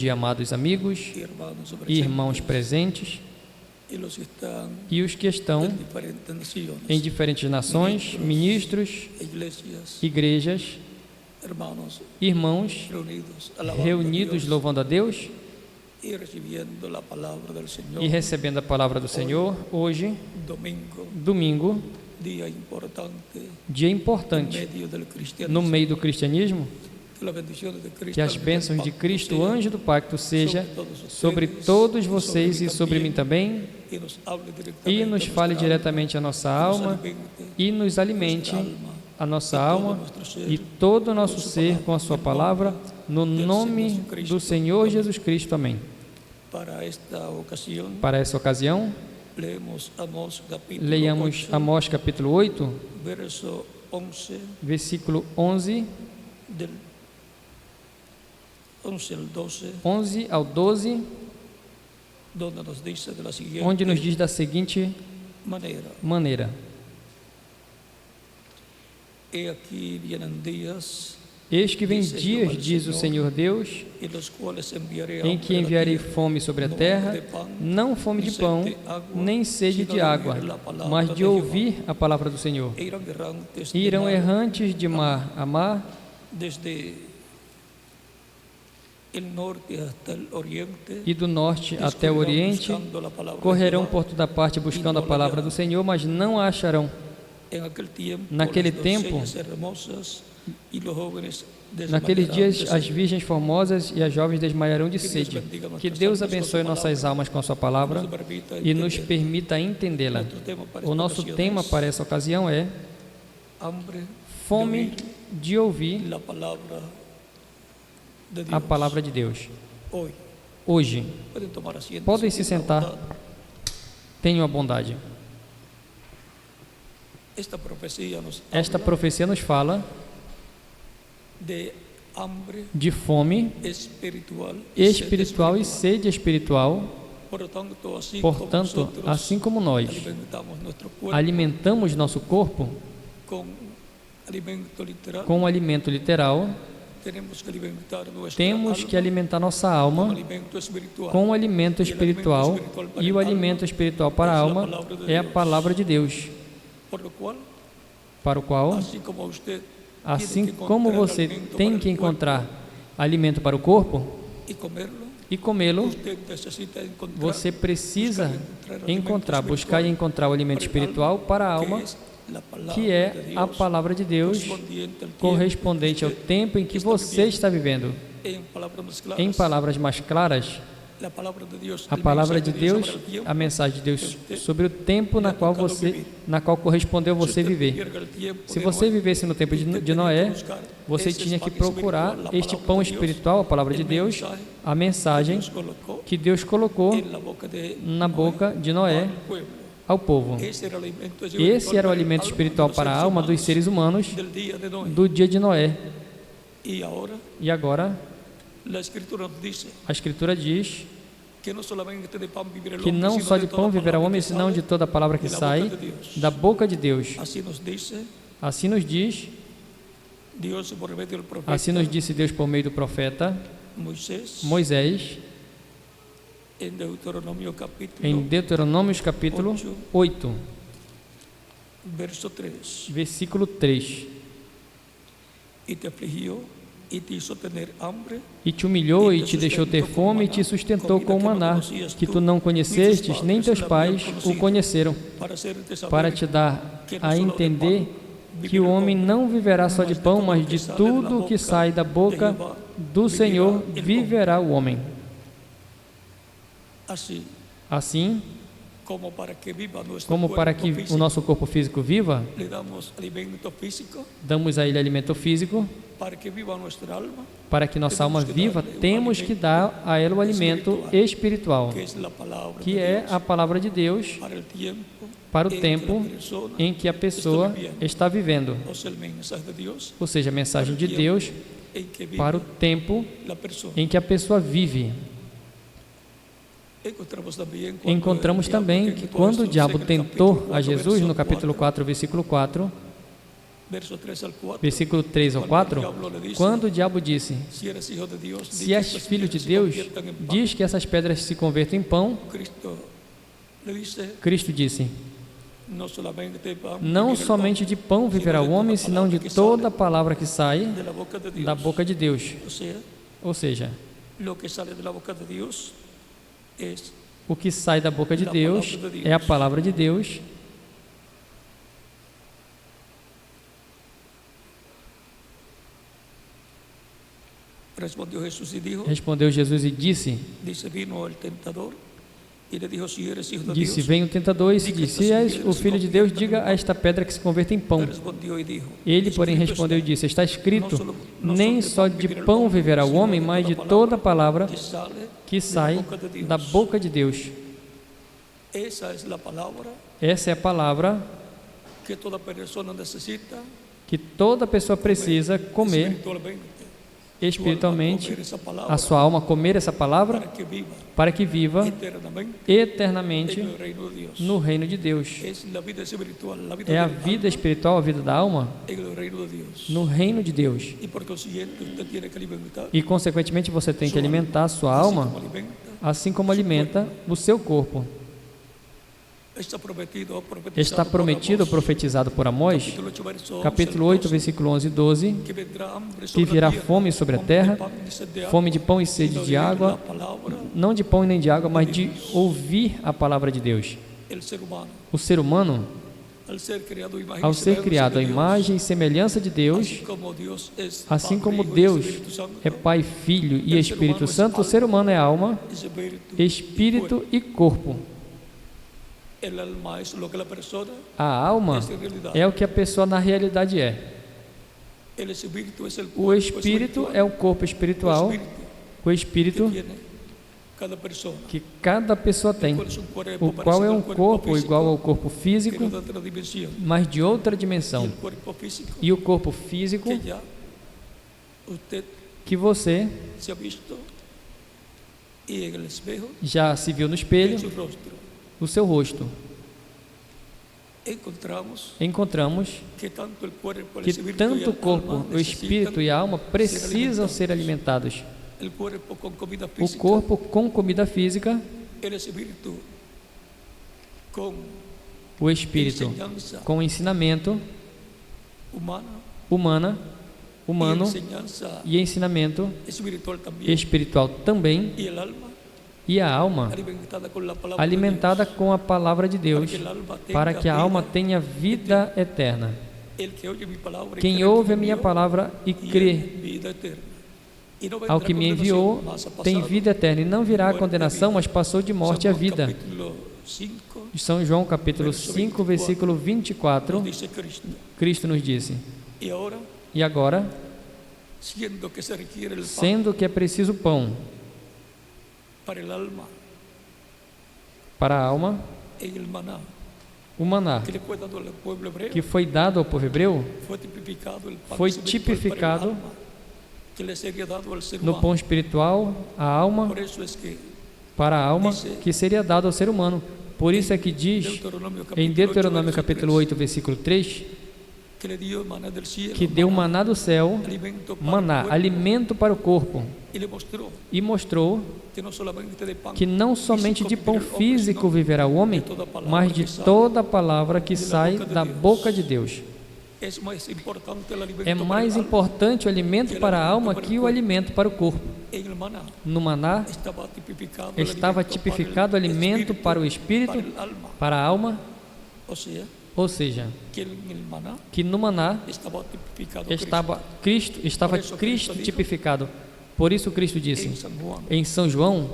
De amados amigos e irmãos presentes e os que estão em diferentes nações, ministros, igrejas, irmãos reunidos louvando a Deus e recebendo a palavra do Senhor hoje, domingo, dia importante no meio do cristianismo. Que as bênçãos de Cristo, o anjo do pacto, seja sobre todos vocês e sobre mim também, e nos fale diretamente a nossa alma, e nos alimente a nossa alma e todo o nosso ser com a sua palavra, no nome do Senhor Jesus Cristo. Amém. Para essa ocasião, leiamos Amós capítulo 8, versículo 11 ao 12, onde nos diz da seguinte maneira: Eis que vem dias, diz o Senhor Deus, em que enviarei fome sobre a terra, não fome de pão, nem sede de água, mas de ouvir a palavra do Senhor. Irão errantes de mar a mar, e do norte até o oriente, correrão por toda parte buscando a palavra do Senhor, mas não a acharão. Naquele tempo, naqueles dias, as virgens formosas e as jovens desmaiarão de sede. Que Deus abençoe nossas almas com a sua palavra e nos permita entendê-la. O nosso tema para essa ocasião é fome de ouvir a palavra de Deus. Hoje, podem se sentar, tenham a bondade. Esta profecia nos fala de fome espiritual e sede espiritual. Portanto, assim como nós alimentamos nosso corpo com o alimento literal, temos que alimentar nossa alma com o alimento espiritual, e o alimento espiritual para a alma é a palavra de Deus, para o qual, assim como você tem que encontrar alimento para o corpo e comê-lo, você precisa buscar e encontrar o alimento espiritual para a alma, que é a palavra de Deus, correspondente ao tempo em que você está vivendo. Em palavras mais claras, a palavra de Deus, a mensagem de Deus sobre o tempo na qual correspondeu você viver. Se você vivesse no tempo de Noé, você tinha que procurar este pão espiritual, a palavra de Deus, a mensagem que Deus colocou na boca de Noé ao povo. Esse era o alimento espiritual para a alma dos seres humanos do dia de Noé. E agora, a Escritura diz que não só de pão viverá o homem, senão de toda a palavra que sai da boca de Deus. Assim nos disse Deus por meio do profeta Moisés, em Deuteronômio capítulo 8, versículo 3. E te humilhou e te deixou ter fome e te sustentou com o maná, que tu não conhecestes, nem teus pais o conheceram, para te dar a entender que o homem não viverá só de pão, mas de tudo o que sai da boca do Senhor viverá o homem. Assim, como para que o nosso corpo físico viva, damos a ele alimento físico. Para que nossa alma viva, temos que dar a ela o alimento espiritual, que é a palavra de Deus para o tempo em que a pessoa está vivendo. Ou seja, a mensagem de Deus para o tempo em que a pessoa vive. Encontramos também que quando o diabo tentou a Jesus, no capítulo 4, versículo 4, versículo 3 ao 4, quando o diabo disse: se és filho de Deus, diz que essas pedras se convertam em pão. Cristo disse: não somente de pão viverá o homem, senão de toda a palavra que sai da boca de Deus. Ou seja, o que sai da boca de Deus é a palavra de Deus. Respondeu Jesus e disse: vem o tentador e se disse: se és o Filho de Deus, diga a esta pedra que se converta em pão. Ele, porém, respondeu e disse: está escrito, nem só de pão viverá o homem, mas de toda a palavra que sai da boca de Deus. Essa é a palavra que toda pessoa precisa comer espiritualmente, a sua alma comer essa palavra para que viva eternamente no reino de Deus. É a vida espiritual, a vida da alma no reino de Deus. E consequentemente você tem que alimentar a sua alma assim como alimenta o seu corpo. Está prometido ou profetizado por Amós, capítulo 8, versículo 11 e 12, que virá fome sobre a terra, fome de pão e sede de água, não de pão e nem de água, mas de ouvir a palavra de Deus. O ser humano, ao ser criado à imagem e semelhança de Deus, assim como Deus é Pai, Filho e Espírito Santo, o ser humano é alma, espírito e corpo. A alma é o que a pessoa na realidade é. O espírito é o corpo espiritual, o espírito que cada pessoa tem, o qual é um corpo igual ao corpo físico, mas de outra dimensão. E o corpo físico que você já se viu no espelho, o seu rosto. Encontramos que tanto o corpo, o espírito e a alma precisam ser alimentados. O corpo com comida física, o espírito com ensinamento humano e ensinamento espiritual também, e a alma alimentada com a palavra de Deus, para que a alma tenha vida eterna. Quem ouve a minha palavra e crê ao que me enviou tem vida eterna, e não virá a condenação, mas passou de morte à vida. São João capítulo 5, versículo 24, Cristo nos disse: e agora, sendo que é preciso pão para a alma, o maná que foi dado ao povo hebreu foi tipificado no pão espiritual, a alma, para a alma que seria dado ao ser humano. Por isso é que diz em Deuteronômio capítulo 8, versículo 3, que deu maná do céu, maná, alimento para o corpo, e mostrou que não somente de pão físico viverá o homem, mas de toda a palavra que sai da boca de Deus. É mais importante o alimento para a alma que o alimento para o corpo. No maná estava tipificado o alimento para o espírito, para a alma. Ou seja, que no maná estava Cristo tipificado. Por isso Cristo disse em São João,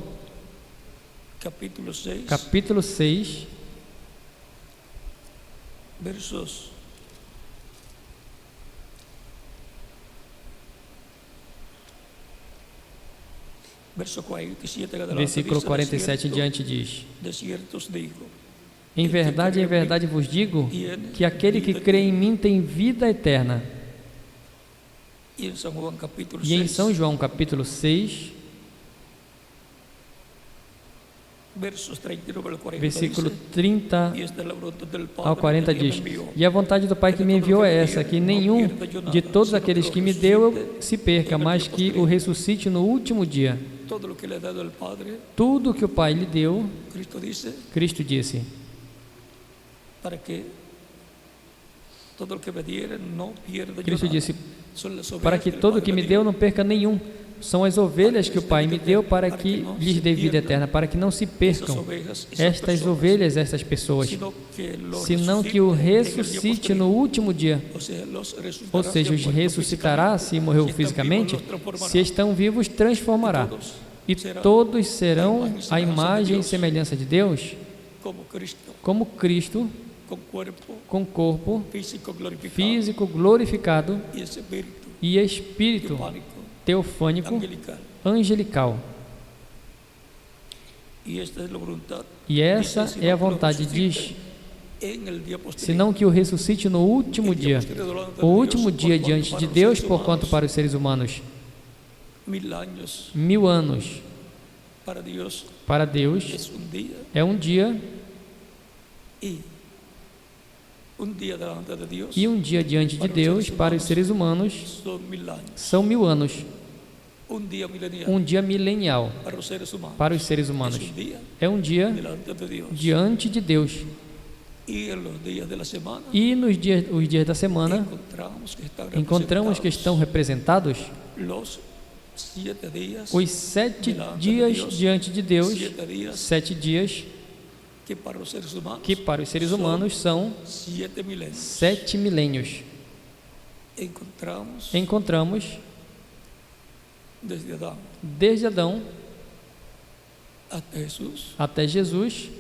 capítulo 6, versículo 47 em diante diz: em verdade vos digo que aquele que crê em mim tem vida eterna. E em São João capítulo 6, Versículo 30 ao 40 diz: E a vontade do Pai que me enviou é essa, que nenhum de todos aqueles que me deu se perca, mas que o ressuscite no último dia. Tudo que o Pai lhe deu, Cristo disse, para que todo o que me deu não perca nenhum. São as ovelhas que o Pai me deu para que lhes dê vida eterna, para que não se percam estas ovelhas, estas pessoas, senão que o ressuscite no último dia. Ou seja, os ressuscitará se morreu fisicamente, se estão vivos, transformará. E todos serão a imagem e semelhança de Deus, como Cristo, com corpo físico glorificado e espírito teofânico angelical. E essa é a vontade, diz, senão que o ressuscite no último dia. O último dia diante de Deus, porquanto para os seres humanos 1000 anos para Deus é um dia, e um dia diante de Deus para os seres humanos são 1000 anos. Um dia milenial para os seres humanos é um dia diante de Deus. E nos dias da semana encontramos que estão representados os 7 dias diante de Deus, 7 dias que para os seres humanos são 7 milênios. Encontramos desde Adão até Jesus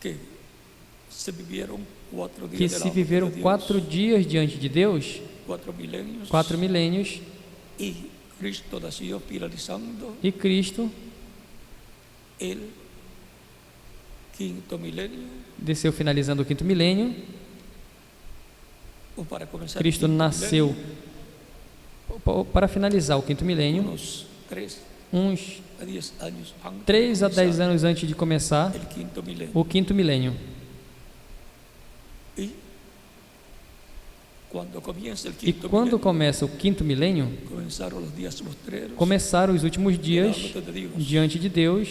que se viveram 4 dias diante de Deus, 4 milênios, e Cristo desceu finalizando o 5º milênio. Cristo nasceu para finalizar o 5º milênio, uns 3 a 10 anos antes de começar o 5º milênio. E quando começa o 5º milênio, começaram os últimos dias diante de Deus,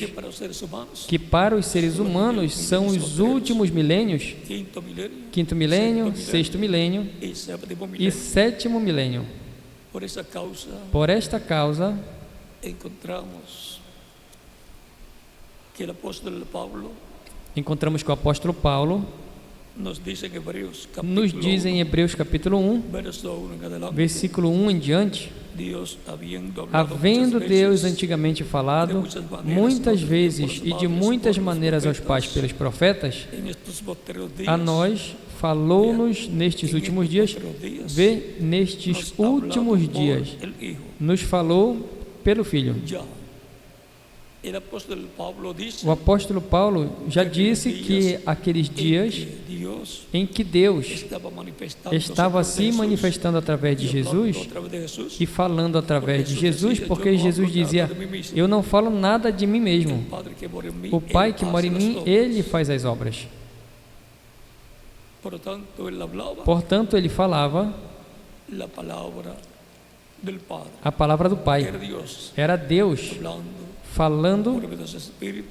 que para os seres humanos são os últimos milênios, 5º milênio, 6º milênio e 7º milênio. Por esta causa, encontramos que o apóstolo Paulo nos diz em Hebreus capítulo 1, versículo 1 em diante: havendo Deus antigamente falado muitas vezes e de muitas maneiras aos pais pelos profetas, a nós falou-nos nestes últimos dias, nestes últimos dias, nos falou pelo Filho. O apóstolo Paulo já disse que aqueles dias em que Deus estava se manifestando através de Jesus e falando através de Jesus, porque Jesus dizia: eu não falo nada de mim mesmo, o Pai que mora em mim, Ele faz as obras. Portanto, ele falava a palavra do Pai. Era Deus falando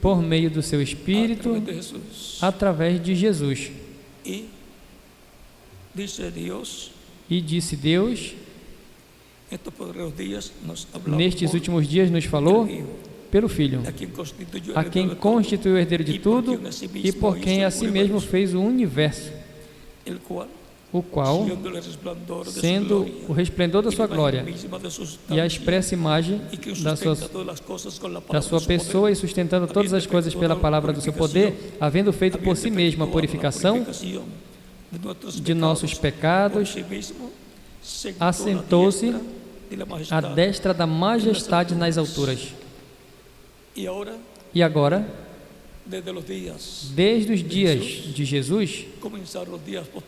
por meio do seu Espírito através de Jesus. E disse Deus, nestes últimos dias nos falou pelo Filho, a quem constituiu o herdeiro de tudo e por quem a si mesmo fez o universo, o qual, sendo o resplendor da sua glória e a expressa imagem da sua pessoa, e sustentando todas as coisas pela palavra do seu poder, havendo feito por si mesmo a purificação de nossos pecados, assentou-se à destra da majestade nas alturas. E agora, desde os dias de Jesus,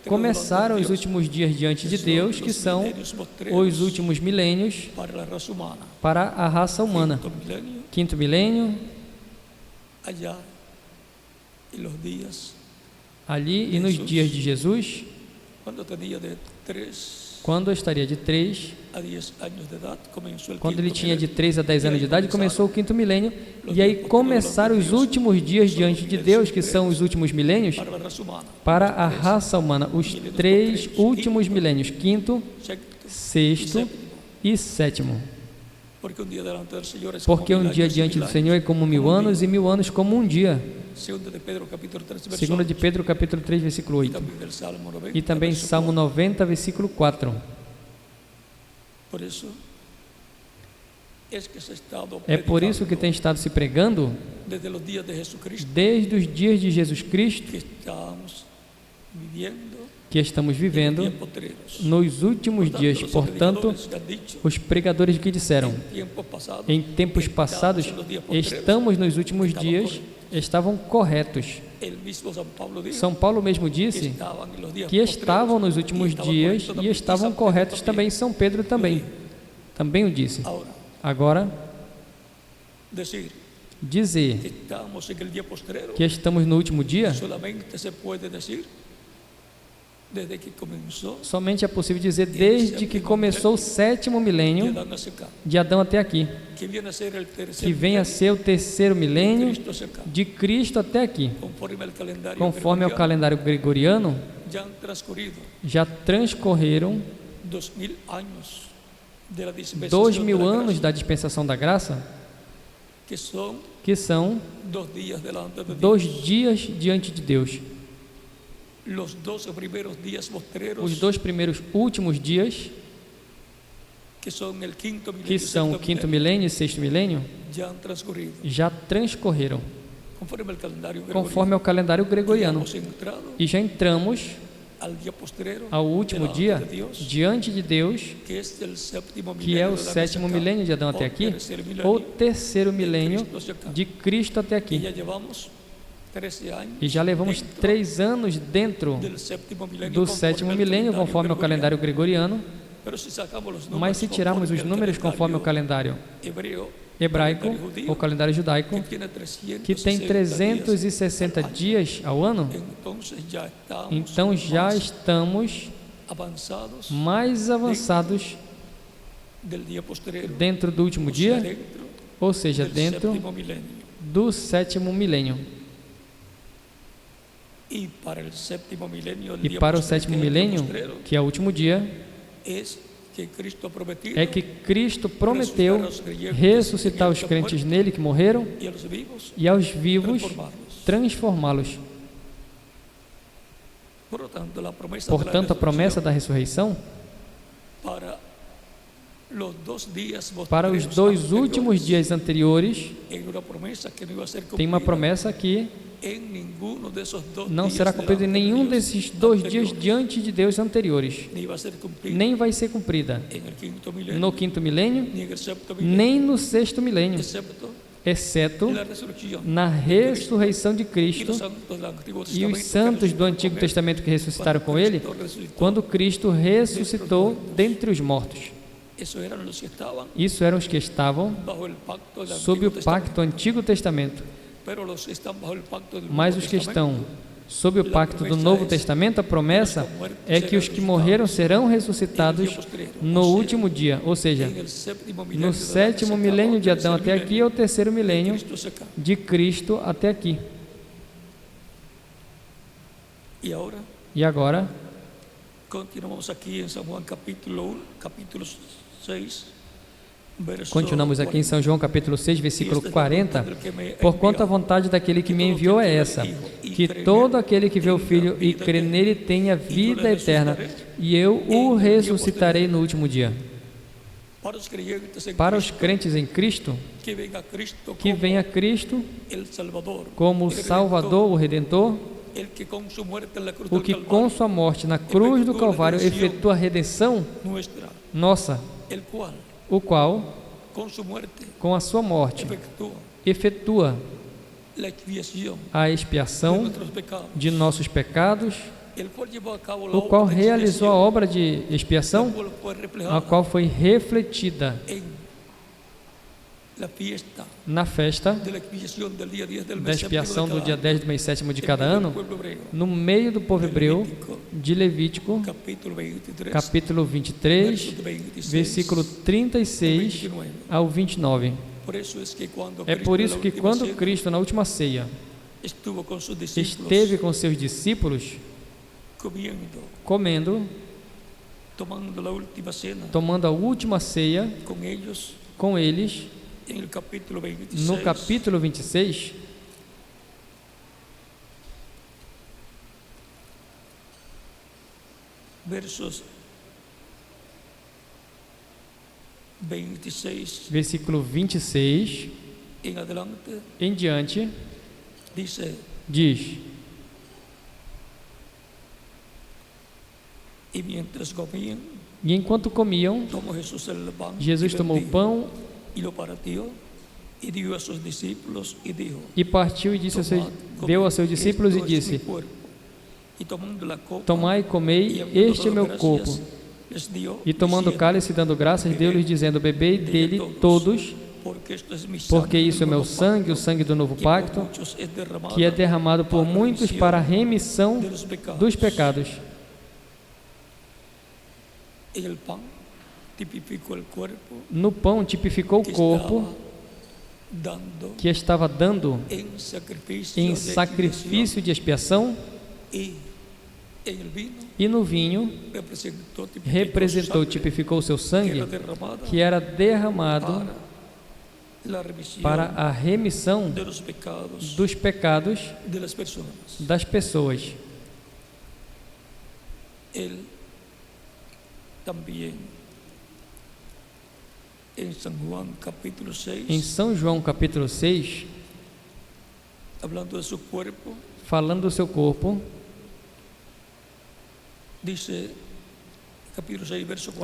começaram os últimos dias diante de Deus, que são os últimos milênios para a raça humana. 5º milênio, ali e nos dias de Jesus, quando eu estaria de 3 a 10 anos de idade, quando ele tinha de 3 a 10 anos de idade, começou o quinto milênio, e aí começaram os últimos dias diante de Deus, que são os últimos milênios, para a raça humana, os 3 últimos milênios, quinto, sexto e sétimo. Porque um dia diante do Senhor é como 1000 anos, e 1000 anos como um dia. Segunda de Pedro, capítulo 3, versículo 8. E também Salmo 90, versículo 4. É por isso que tem estado se pregando, desde os dias de Jesus Cristo, que estamos vivendo nos últimos dias. Portanto, os pregadores que disseram, em tempos passados, estamos nos últimos dias, estavam corretos. São Paulo mesmo disse que estavam nos últimos dias e estavam corretos também. São Pedro também o disse. Agora, dizer que estamos no último dia, somente é possível dizer desde que começou o 7º milênio de Adão até aqui, que vem a ser o 3º milênio de Cristo até aqui. Conforme ao calendário gregoriano, já transcorreram 2000 anos da dispensação da graça, que são 2 dias diante de Deus. Os 2 primeiros últimos dias, que são o 5º milênio e 6º milênio, já transcorreram, conforme ao calendário gregoriano, e já entramos ao último dia diante de Deus, que é o 7º milênio de Adão até aqui, ou 3º milênio de Cristo até aqui. E já levamos 3 anos dentro do 7º milênio, conforme o calendário gregoriano. Mas se tirarmos os números conforme o calendário hebraico, ou calendário judaico, que tem 360 dias ao ano, então já estamos mais avançados dentro do último dia, ou seja, dentro do 7º milênio. E para o 7º milênio, que é o último dia, é que Cristo prometeu ressuscitar os crentes nele que morreram e aos vivos transformá-los. Portanto, a promessa da ressurreição para os 2 últimos dias anteriores tem uma promessa que não será cumprida em nenhum desses 2 dias diante de Deus anteriores, nem vai ser cumprida no 5º milênio, nem no 6º milênio, exceto na ressurreição de Cristo e os santos do Antigo Testamento que ressuscitaram com ele, quando Cristo ressuscitou dentre os mortos. Isso eram os que estavam sob o pacto Antigo Testamento. Mas os que estão sob o pacto do Novo Testamento, a promessa é que os que morreram serão ressuscitados no último dia, ou seja, no 7º milênio de Adão até aqui, ou 3º milênio de Cristo até aqui. E agora, continuamos aqui em São João capítulo 6. Continuamos aqui em São João capítulo 6, versículo 40. Porquanto a vontade daquele que me enviou é essa, que todo aquele que vê o Filho e crê nele tenha vida eterna, e eu o ressuscitarei no último dia. Para os crentes em Cristo, que venha Cristo como o Salvador, o Redentor, o que com sua morte na cruz do Calvário efetua a redenção nossa, o qual, com a sua morte, efetua a expiação de nossos pecados, o qual realizou a obra de expiação, a qual foi refletida na festa da expiação do dia 10 do mês sétimo de cada ano, no meio do povo hebreu, de Levítico, capítulo 23, versículo 36 ao 29. É por isso que quando Cristo, na última ceia, esteve com seus discípulos, comendo, tomando a última ceia com eles, no capítulo 26, versículo 26 em diante, diz: e enquanto comiam, Jesus tomou o pão e partiu e deu aos seus discípulos e disse: tomai e comei, este é o meu corpo. E tomando o cálice, dando graças, deu-lhes, dizendo: bebei dele todos, porque isso é meu sangue, o sangue do novo pacto, que é derramado por muitos para a remissão dos pecados. No pão tipificou o corpo que estava dando em sacrifício de expiação, e no vinho representou, tipificou o seu sangue, que era derramado para a remissão dos pecados das pessoas. Em São João capítulo 6, falando do seu corpo,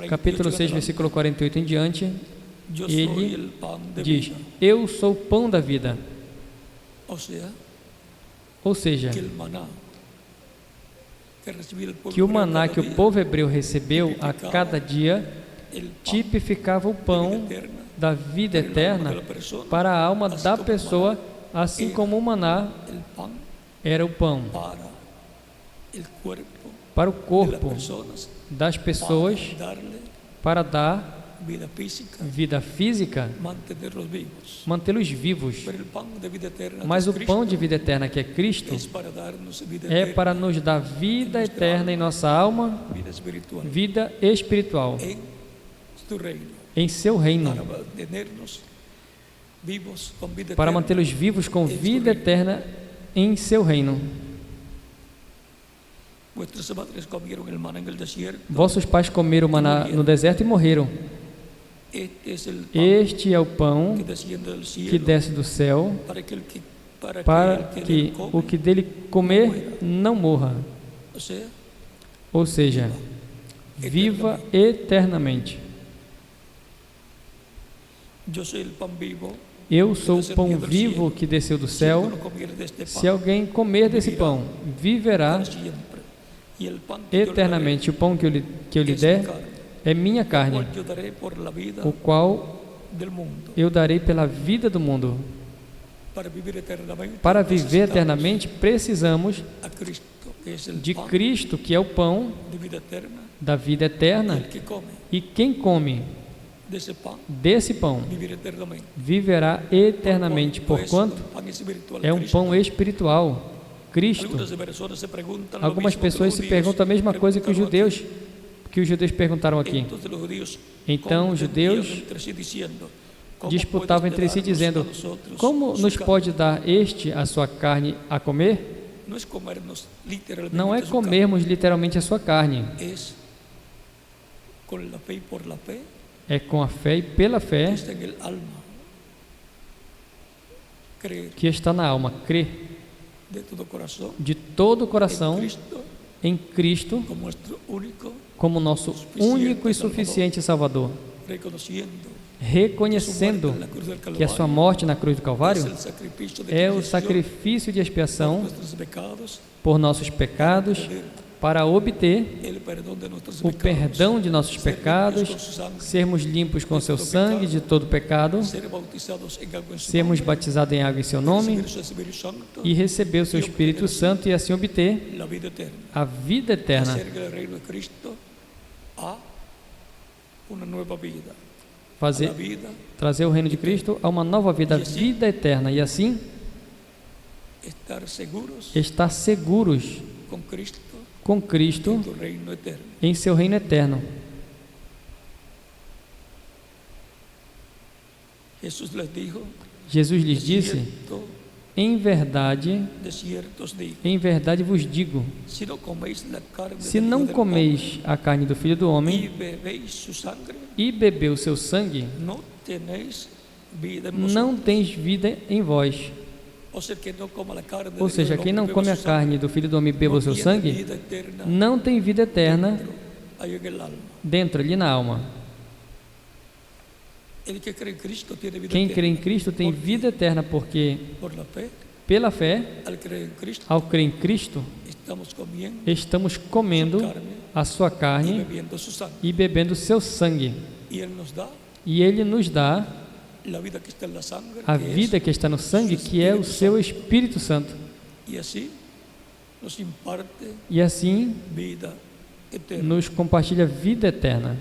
capítulo 6, versículo 48 em diante, ele diz: eu sou o pão da vida. Ou seja, que o maná que o povo hebreu recebeu a cada dia tipificava o pão da vida eterna para a alma da pessoa, assim como o maná era o pão para o corpo das pessoas, para dar vida física, mantê-los vivos. Mas o pão de vida eterna, que é Cristo, é para nos dar vida eterna em nossa alma, vida espiritual, em seu reino, para mantê-los vivos com vida eterna em seu reino. Vossos pais comeram maná no deserto e morreram. Este é o pão que desce do céu, para que o que dele comer não morra. Ou seja, viva eternamente. Eu sou o pão vivo que desceu do céu. Se alguém comer desse pão, viverá eternamente. O pão que eu lhe der é minha carne, o qual eu darei pela vida do mundo. Para viver eternamente, precisamos de Cristo, que é o pão da vida eterna, e quem come desse pão viverá eternamente, porquanto é um pão espiritual. Cristo. Algumas pessoas se perguntam a mesma coisa que os judeus perguntaram aqui. Então os judeus disputavam entre si, dizendo: como nos pode dar este a sua carne a comer? Não é comermos literalmente a sua carne, é com a fé e pela fé que está na alma. Crer de todo o coração em Cristo como nosso único e suficiente Salvador, reconhecendo que a sua morte na cruz do Calvário é o sacrifício de expiação por nossos pecados para obter o perdão de nossos pecados, sermos limpos com seu sangue de todo pecado, sermos batizados em água em seu nome e receber o seu Espírito Santo e assim obter a vida eterna. Trazer o reino de Cristo a uma nova vida, a vida eterna, e assim estar seguros com Cristo em seu reino eterno. Jesus lhes disse: em verdade vos digo, se não comeis a carne do Filho do Homem e beber o seu sangue, não tens vida em vós. Ou seja, quem não come a carne do Filho do Homem e beba o seu sangue, não tem vida eterna dentro, ali na alma. Quem crê em Cristo tem vida eterna, porque pela fé, ao crer em Cristo, estamos comendo a sua carne e bebendo o seu sangue. E Ele nos dá a vida que está no sangue, que é o seu Espírito Santo. E assim nos compartilha vida eterna.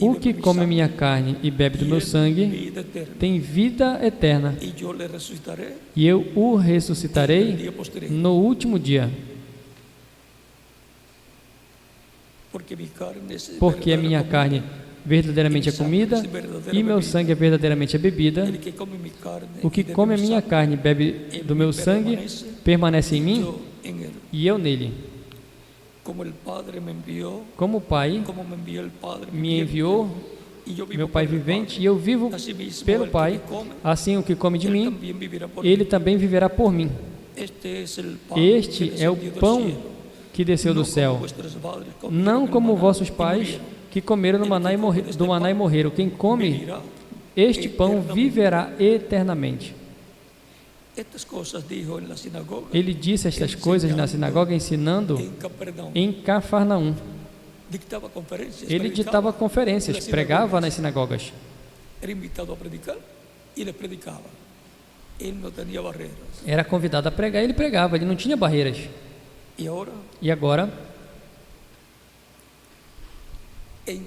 O que come minha carne e bebe do meu sangue tem vida eterna, e eu o ressuscitarei no último dia. Porque a minha carne verdadeiramente é comida e meu sangue é verdadeiramente a bebida. O que come a minha carne e bebe do meu sangue permanece em mim e eu nele. Como o Pai me enviou, meu Pai vivente, e eu vivo pelo Pai, assim o que come de mim, ele também viverá por mim. Este é o pão que desceu do céu, não como vossos pais que comeram do maná e morreram. Quem come este pão viverá eternamente. Ele disse estas coisas na sinagoga, ensinando em Cafarnaum. Ele ditava conferências, pregava nas sinagogas. Era convidado a pregar, ele pregava, ele não tinha barreiras. E agora, em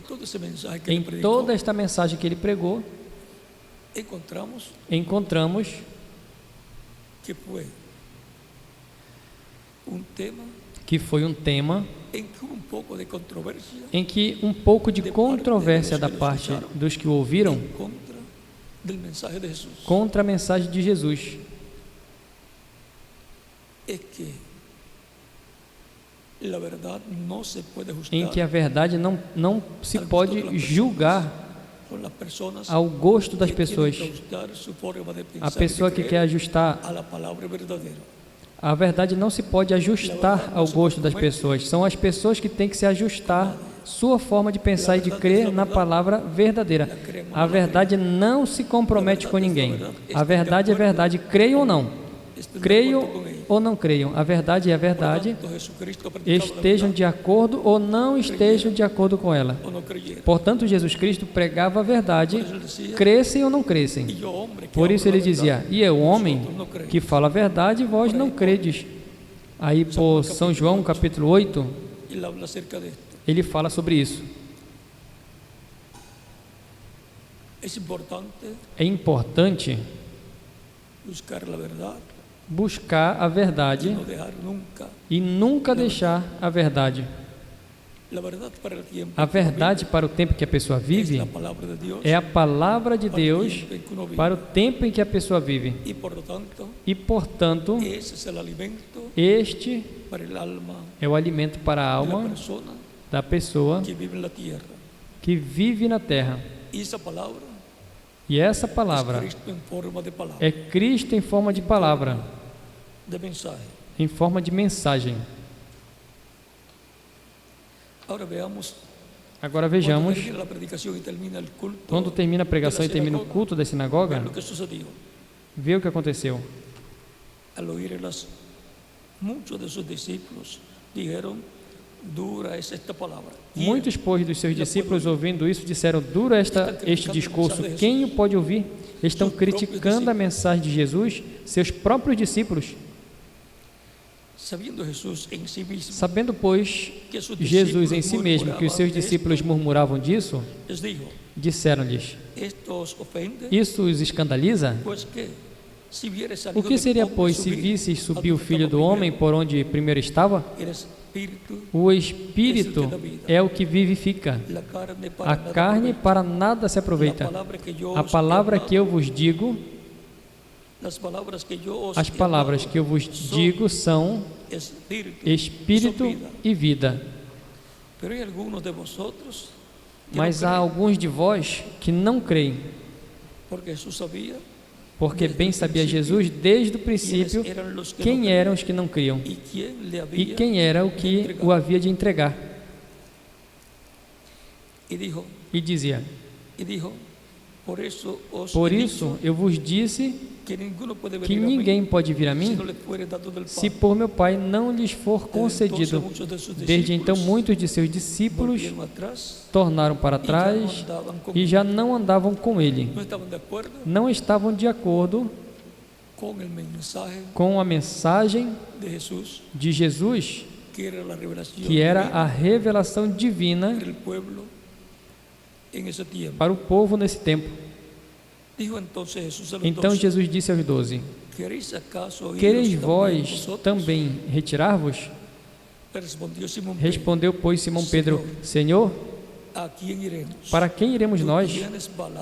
toda esta mensagem que ele pregou, encontramos que foi um tema em que um pouco de controvérsia da parte dos que o ouviram contra a mensagem de Jesus. Em que a verdade não se pode julgar ao gosto das pessoas. A pessoa que quer ajustar a verdade não se pode ajustar ao gosto das pessoas. São as pessoas que têm que se ajustar sua forma de pensar e de crer na palavra verdadeira. A verdade não se compromete com ninguém. A verdade é verdade, creiam ou não. Creiam ou não creiam, a verdade é a verdade, estejam de acordo ou não estejam de acordo com ela. Portanto, Jesus Cristo pregava a verdade, crescem ou não crescem. Por isso ele dizia: e é o homem que fala a verdade, vós não credes. Aí por São João, capítulo 8, ele fala sobre isso. É importante buscar a verdade e nunca deixar a verdade. A verdade para o tempo que a pessoa vive é a palavra de Deus para o tempo em que a pessoa vive. E, portanto, este é o alimento para a alma da pessoa que vive na terra. E essa palavra é Cristo em forma de palavra, em forma de mensagem. Agora vejamos, quando termina a pregação e termina o culto da sinagoga, Vê o que aconteceu. Al oírlas, muchos de sus discípulos dijeron: dura es esta palavra. Muitos, pois, dos seus discípulos, ouvindo isso, disseram: duro este discurso, quem o pode ouvir? Estão criticando a mensagem de Jesus, seus próprios discípulos. Sabendo, pois, Jesus em si mesmo que os seus discípulos murmuravam disso, disseram-lhes: isso os escandaliza? O que seria, pois, se visses subir o Filho do Homem por onde primeiro estava? O Espírito é o que vivifica. A carne para nada se aproveita. A palavra que eu vos digo, as palavras que eu vos digo são Espírito e vida. Mas há alguns de vós que não creem. Porque bem sabia Jesus desde o princípio quem eram os que não criam e quem era o que o havia de entregar. E dizia: por isso eu vos disse que ninguém pode vir a mim se por meu Pai não lhes for concedido. Desde então muitos de seus discípulos tornaram para trás e já não andavam com ele. Não estavam de acordo com a mensagem de Jesus, que era a revelação divina para o povo nesse tempo. Então Jesus disse aos 12: quereis vós também retirar-vos? Respondeu, pois, Simão Pedro: Senhor, para quem iremos nós?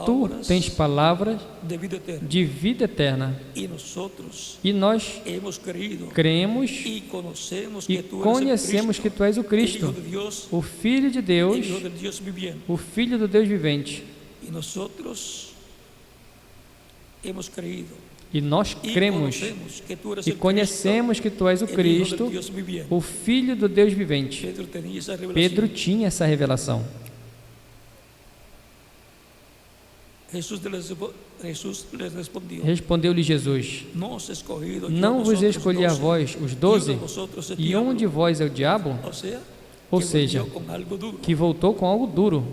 Tu tens palavras de vida eterna. E nós cremos e conhecemos que Tu és o Cristo, o Filho de Deus, o Filho do Deus vivente. E nós cremos e conhecemos que Tu és o Cristo, o Filho do Deus vivente. Pedro tinha essa revelação. Respondeu-lhe Jesus: não vos escolhi a vós, os 12, e um de vós é o diabo? Ou seja, que voltou com algo duro,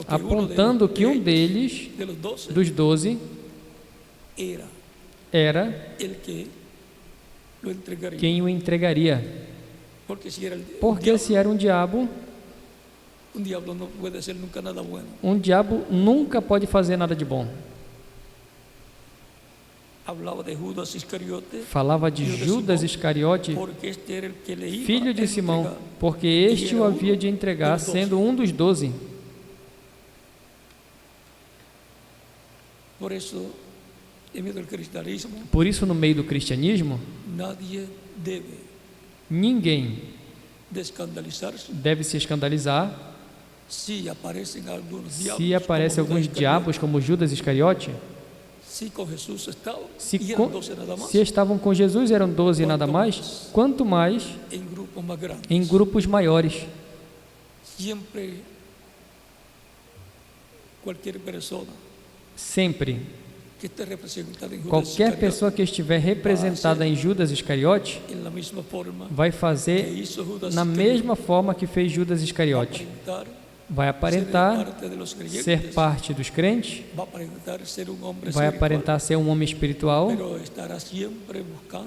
apontando que um deles, dos 12, era quem o entregaria. Porque se era um diabo nunca pode fazer nada de bom. Falava de Judas Iscariote, filho de Simão, porque este o havia de entregar, sendo um dos 12. Por isso, no meio do cristianismo, ninguém deve se escandalizar se aparecem alguns diabos como Judas Iscariote. Se estavam com Jesus eram 12 e nada mais, quanto mais em grupos maiores. Sempre qualquer pessoa que estiver representada em Judas Iscariote vai fazer na mesma forma que fez Judas Iscariote. Vai aparentar ser parte dos crentes, vai aparentar ser um homem espiritual,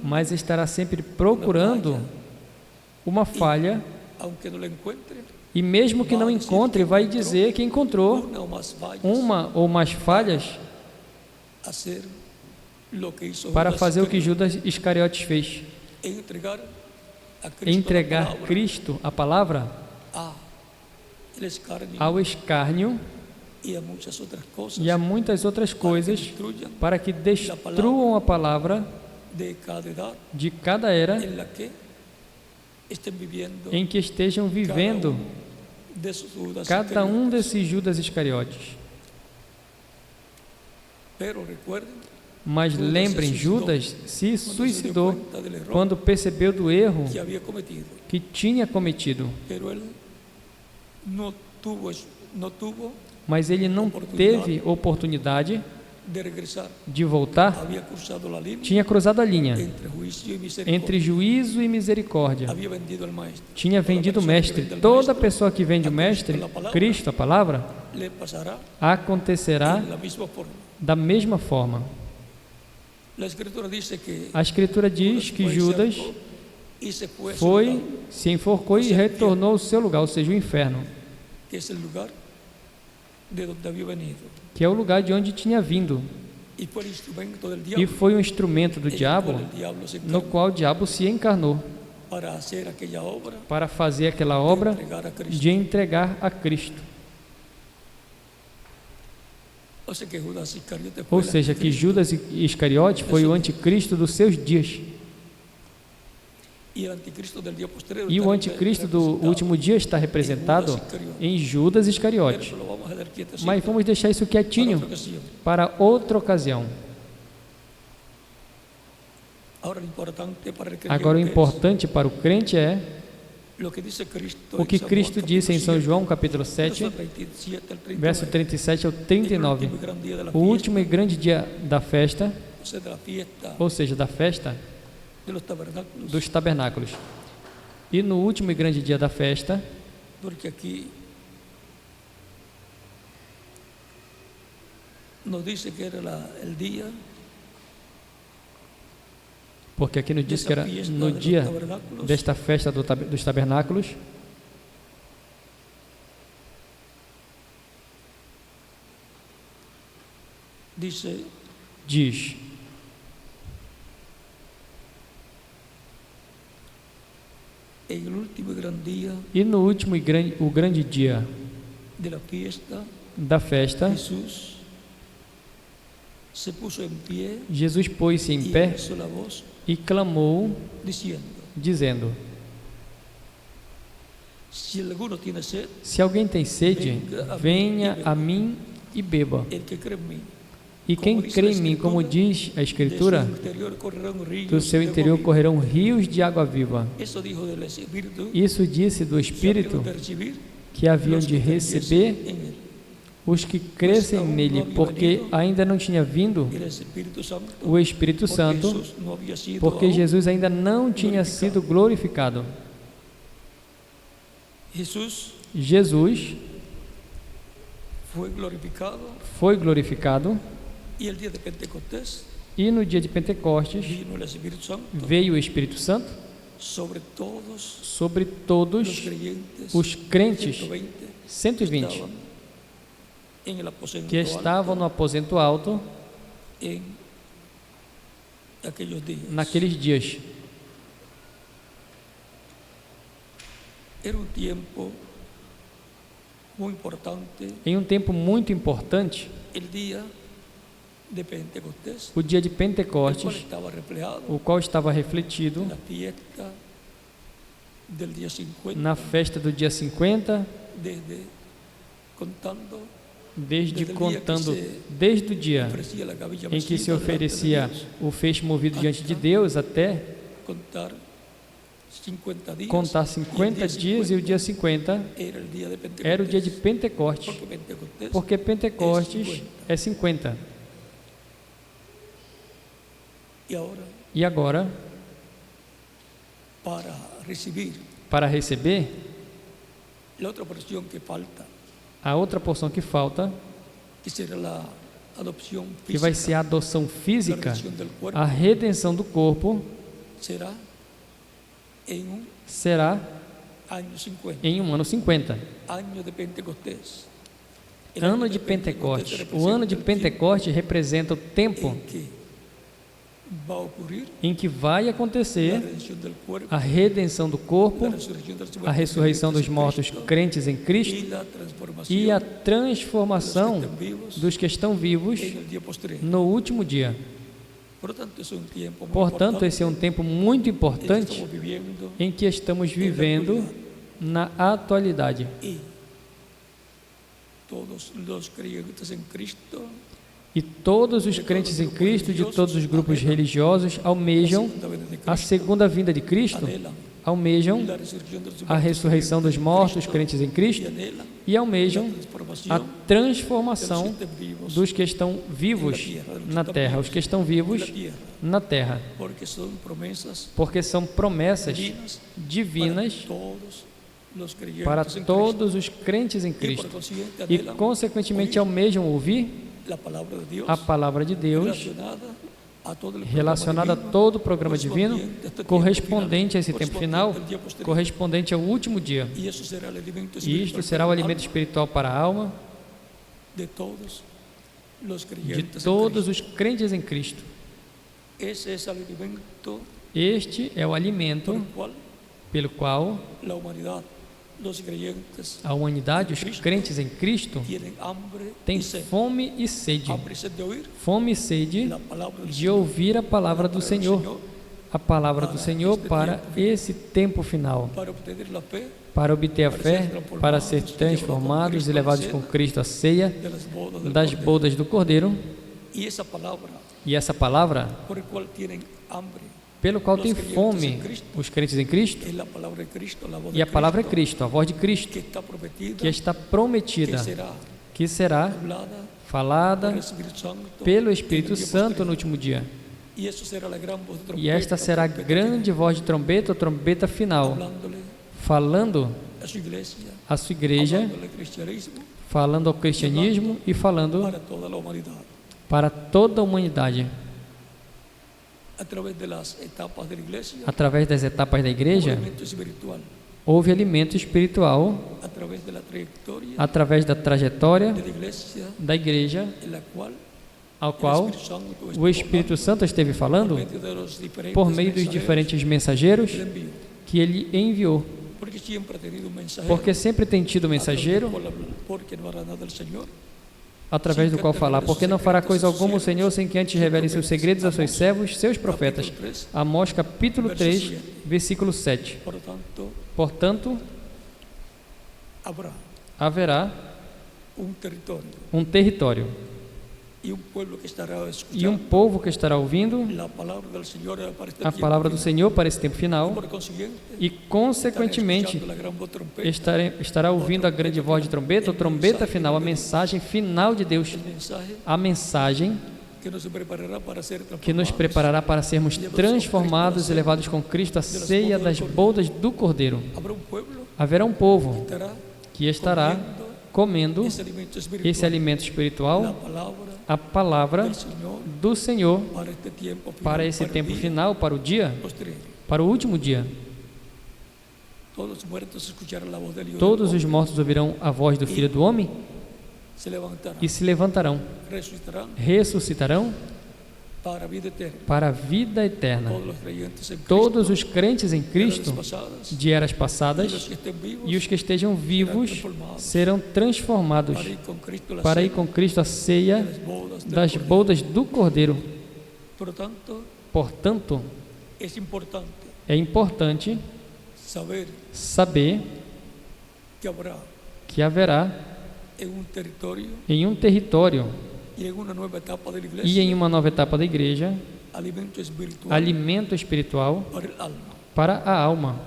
mas estará sempre procurando uma falha, e mesmo que não encontre, vai dizer que encontrou uma ou mais falhas para fazer o que Judas Iscariotes fez: entregar Cristo, a palavra, ao escárnio e a muitas outras coisas, para que destruam a palavra de cada era em que estejam vivendo cada um desses Judas Iscariotes. Mas lembrem, Judas se suicidou quando percebeu do erro que tinha cometido. Mas ele não teve oportunidade de voltar, tinha cruzado a linha entre juízo e misericórdia. Tinha vendido o Mestre. Toda pessoa que vende o Mestre, Cristo, a palavra, acontecerá da mesma forma. A Escritura diz que Judas se enforcou e retornou ao seu lugar, ou seja, o inferno, que é o lugar de onde tinha vindo. E foi um instrumento do diabo, no qual o diabo se encarnou para fazer aquela obra de entregar a Cristo. Ou seja, que Judas Iscariote foi o anticristo dos seus dias. E o anticristo do último dia está representado em Judas Iscariote. Mas vamos deixar isso quietinho para outra ocasião. Agora, o importante para o crente é o que Cristo disse em São João, capítulo 7, verso 37 ao 39. O último e grande dia da festa, ou seja, da festa dos tabernáculos. E no último e grande dia da festa, porque aqui nos diz que era o dia, porque aqui nos diz que era no dia desta festa dos tabernáculos, diz: e no último e grande dia da festa, Jesus pôs-se em pé e clamou, dizendo: se alguém tem sede, venha a mim e beba. E quem crê em mim, como diz a Escritura, do seu interior correrão rios de água viva. Isso disse do Espírito que haviam de receber os que crescem nele, porque ainda não tinha vindo o Espírito Santo, porque Jesus ainda não tinha sido glorificado. Jesus foi glorificado, e no dia de Pentecostes veio o Espírito Santo sobre todos os crentes, 120, que estavam no aposento alto naqueles dias. Em um tempo muito importante, o dia de Pentecostes, o qual estava refletido na festa do dia 50, desde o dia em que se oferecia o feixe movido diante de Deus, até contar 50 dias, e o dia 50 era o dia de Pentecostes, porque Pentecostes é 50. E agora, para receber, a outra porção que falta, que vai ser a adoção física, a redenção do corpo, será em um ano 50. Ano de Pentecostes. O ano de Pentecostes representa o tempo em que vai acontecer a redenção do corpo, a ressurreição dos mortos crentes em Cristo e a transformação dos que estão vivos no último dia. Portanto, esse é um tempo muito importante em que estamos vivendo na atualidade. E todos os crentes em Cristo, de todos os grupos religiosos, almejam a segunda vinda de Cristo, almejam a ressurreição dos mortos, crentes em Cristo, e almejam a transformação dos que estão vivos na terra, os que estão vivos na terra, porque são promessas divinas para todos os crentes em Cristo, e consequentemente almejam ouvir a palavra de Deus relacionada a todo o programa divino, correspondente a esse tempo final, correspondente ao último dia. E isto será o alimento espiritual para a alma de todos os crentes em Cristo. Este é o alimento pelo qual a humanidade, os crentes em Cristo, têm fome e sede. Fome e sede de ouvir a palavra do Senhor. A palavra do Senhor para esse tempo final. Para obter a fé, para ser transformados e levados com Cristo à ceia das bodas do Cordeiro. E essa palavra, pelo qual tem fome os crentes em Cristo, e a palavra é Cristo, a voz de Cristo, que está prometida, que será falada pelo Espírito Santo no último dia. E esta será a grande voz de trombeta, a trombeta final, falando à sua igreja, falando ao cristianismo e falando para toda a humanidade. Através das etapas da igreja, houve alimento espiritual através da trajetória da igreja, ao qual o Espírito Santo esteve falando por meio dos diferentes mensageiros que ele enviou. Porque sempre tem tido mensageiro através do qual falar, porque não fará coisa alguma o Senhor sem que antes revele seus segredos a seus servos, seus profetas. Amós capítulo 3, versículo 7. Portanto, haverá um território e um povo que estará ouvindo a palavra do Senhor para esse tempo final, e consequentemente estará ouvindo a grande voz de trombeta, a trombeta final, a mensagem final de Deus, a mensagem que nos preparará para sermos transformados e levados com Cristo à ceia das bodas do Cordeiro. Haverá um povo que estará comendo esse alimento espiritual, a palavra do Senhor para esse tempo final, para o dia, para o último dia. Todos os mortos ouvirão a voz do Filho do Homem e se levantarão, ressuscitarão para a vida eterna. Todos os crentes em Cristo de eras passadas e os que estejam vivos serão transformados para ir com Cristo à ceia das bodas do Cordeiro. Portanto, é importante saber que haverá em um território e em uma nova etapa da igreja alimento espiritual para a alma.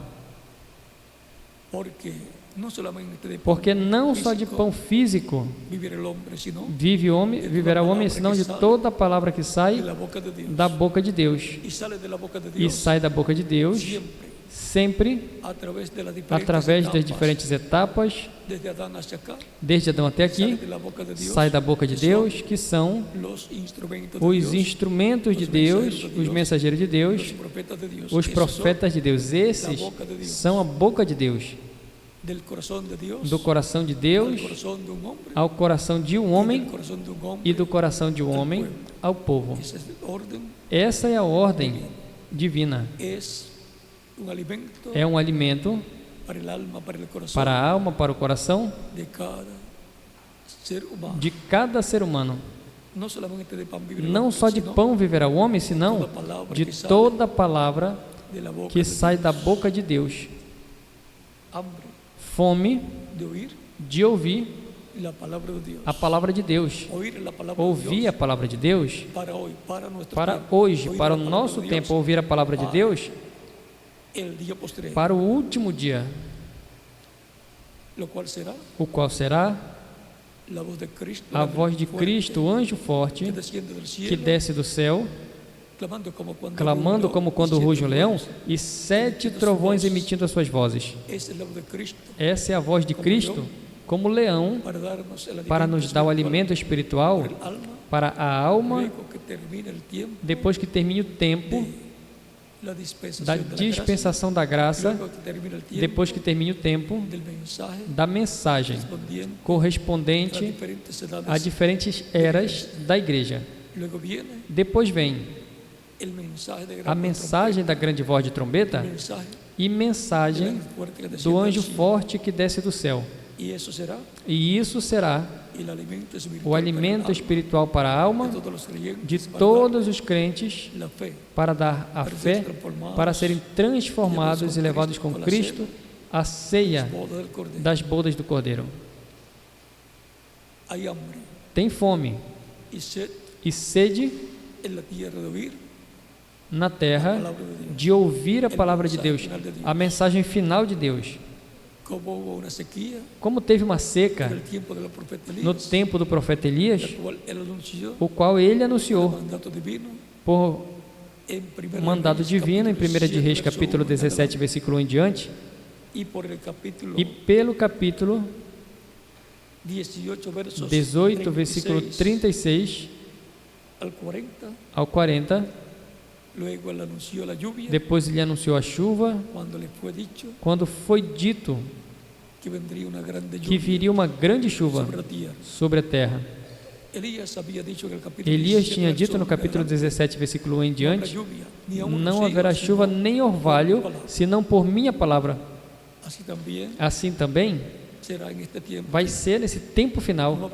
Porque não só de pão físico viverá o homem, senão de toda a palavra que sai da boca de Deus. E sai da boca de Deus sempre através das diferentes etapas, desde Adão até aqui, sai da boca de Deus, que são os instrumentos de Deus, os mensageiros de Deus, os profetas de Deus. Esses são a boca de Deus, do coração de Deus ao coração de um homem e do coração de um homem ao povo. Essa é a ordem divina. É um alimento para a alma, para o coração de cada ser humano. Não só de pão viverá o homem, senão de toda a palavra que sai da boca de Deus. Fome de ouvir a palavra de Deus. Ouvir a palavra de Deus para hoje, para o nosso tempo, ouvir a palavra de Deus para o último dia, o qual será a voz de Cristo, o anjo forte, que desce do céu, clamando como quando ruge um leão, e 7 trovões emitindo as suas vozes. Essa é a voz de Cristo, como leão, para nos dar o alimento espiritual para a alma, depois que termine o tempo da dispensação da graça, depois que termine o tempo da mensagem correspondente a diferentes eras da igreja. Depois vem a mensagem da grande voz de trombeta e mensagem do anjo forte que desce do céu. E isso será o alimento espiritual para a alma de todos os crentes, para dar a fé, para serem transformados e levados com Cristo à ceia das bodas do Cordeiro. Tem fome e sede na terra de ouvir a palavra de Deus, a mensagem final de Deus. Como teve uma seca no tempo do profeta Elias, o qual ele anunciou por mandado divino em 1 de Reis, capítulo 17, versículo 1 em diante, e pelo capítulo 18, versículo 36 ao 40, depois ele anunciou a chuva, quando foi dito que viria uma grande chuva sobre a terra. Elias tinha dito no capítulo 17, versículo 1 em diante: não haverá chuva nem orvalho, senão por minha palavra. Assim também vai ser nesse tempo final.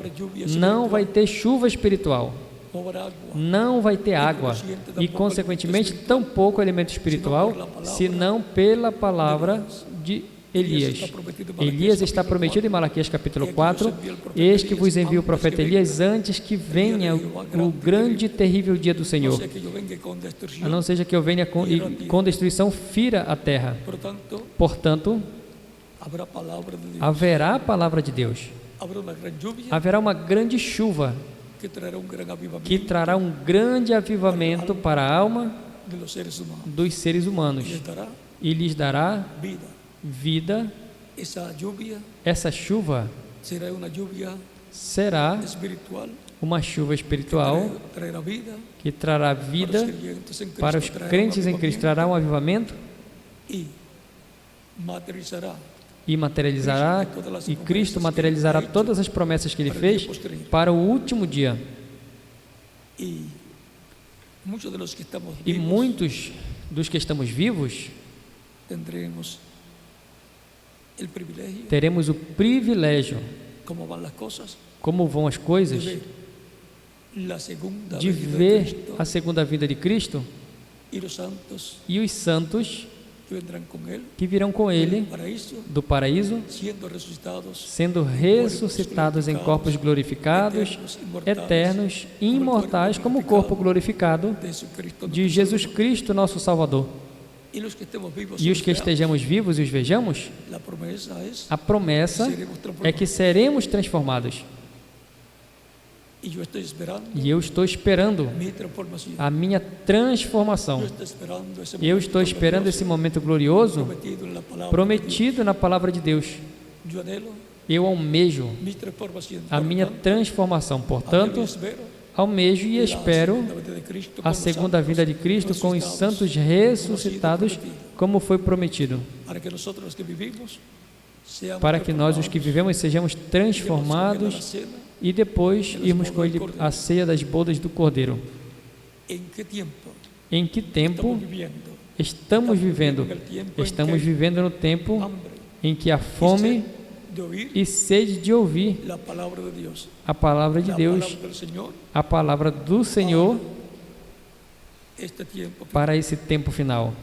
Não vai ter chuva espiritual, não vai ter água e, consequentemente, tampouco alimento espiritual, senão pela palavra de Elias. Elias está prometido em Malaquias capítulo 4: eis que vos envio o profeta Elias antes que venha o grande e terrível dia do Senhor, a não seja que eu venha com destruição fira a terra. Portanto, haverá a palavra de Deus, haverá uma grande chuva que trará um grande avivamento para a alma dos seres humanos e lhes dará vida. Essa chuva será uma chuva espiritual que trará vida para os crentes em Cristo, trará um avivamento e materializará, e Cristo materializará todas as promessas que Ele fez para o último dia. E muitos dos que estamos vivos teremos o privilégio, como vão as coisas, de ver a segunda vinda de Cristo e os santos que virão com Ele do paraíso, sendo ressuscitados em corpos glorificados, eternos e imortais, como o corpo glorificado de Jesus Cristo, nosso Salvador. E os que estejamos vivos e os vejamos, a promessa é que seremos transformados. E eu estou esperando a minha transformação. Eu estou esperando esse momento glorioso prometido na palavra de Deus. Eu almejo a minha transformação. Portanto, almejo e espero a segunda vinda de Cristo com os santos ressuscitados, como foi prometido, para que nós, os que vivemos, sejamos transformados e depois irmos com Ele à ceia das bodas do Cordeiro. Em que tempo estamos vivendo? Estamos vivendo no tempo em que há fome e sede de ouvir a palavra de Deus, a palavra do Senhor para esse tempo final.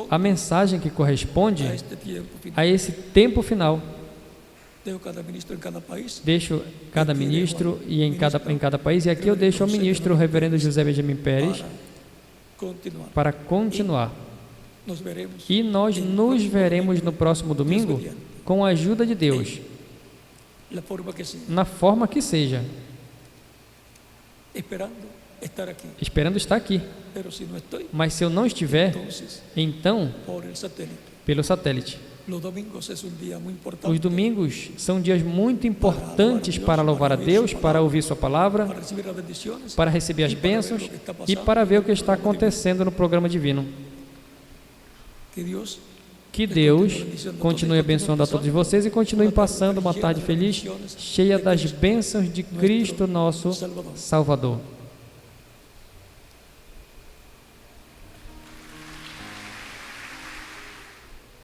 A mensagem que corresponde a esse tempo final. Deixo cada ministro e em cada país, e aqui eu deixo ao ministro o reverendo José Benjamin Pérez para continuar. E nós nos veremos no próximo domingo com a ajuda de Deus, na forma que seja, esperando estar aqui. Mas se eu não estiver, então, pelo satélite. Os domingos são dias muito importantes para louvar a Deus, para ouvir sua palavra, para receber as bênçãos e para ver o que está acontecendo no programa divino. Que Deus continue abençoando a todos vocês e continue passando uma tarde feliz, cheia das bênçãos de Cristo, nosso Salvador.